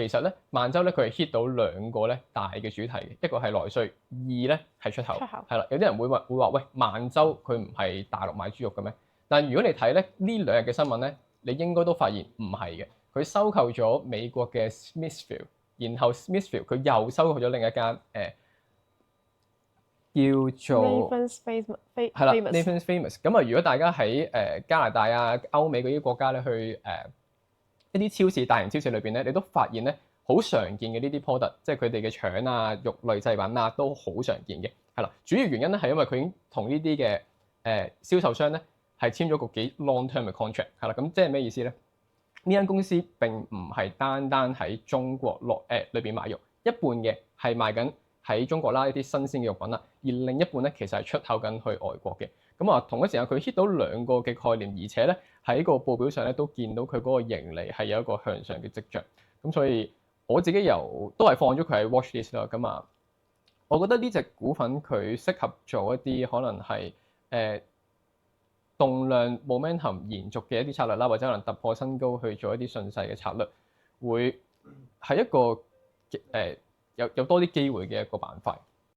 其實咧萬洲咧佢係 hit 到兩個咧大嘅主題嘅，一個係內需，二咧係出口，係啦。有啲人會話喂，萬洲佢唔係大陸買豬肉嘅咩？但如果你睇咧呢兩日嘅新聞咧，你應該都發現唔係嘅。佢收購咗美國嘅 Smithfield， 然後 Smithfield 佢又收購咗另一間叫做 係啦 Nathan's Famous。咁啊，如果大家喺加拿大啊、歐美嗰啲國家咧去一啲超市、大型超市裏邊咧，你都發現咧好常見嘅呢啲 product，即係佢哋嘅腸啊、肉類製品啊，都好常見嘅。係啦，主要原因咧係因為佢已經同呢啲嘅銷售商咧係簽咗個幾 long term 嘅 contract。係啦，咁即係咩意思咧？呢間公司並唔係單單喺中國裏邊賣肉，一半嘅係賣緊喺中國啦一啲新鮮嘅肉品啦，而另一半咧其實係出口緊去外國嘅。咁啊，同一時間佢 hit 到兩個嘅概念，而且咧喺個報表上咧都見到佢嗰個盈利係有一個向上嘅跡象。咁所以我自己都係放咗佢喺 watch list 啦。咁啊，我覺得呢隻股份佢適合做一啲可能係動量 momentum 延續嘅一啲策略啦，或者可能突破新高去做一啲順勢嘅策略，會係一個有多啲機會嘅一個板塊。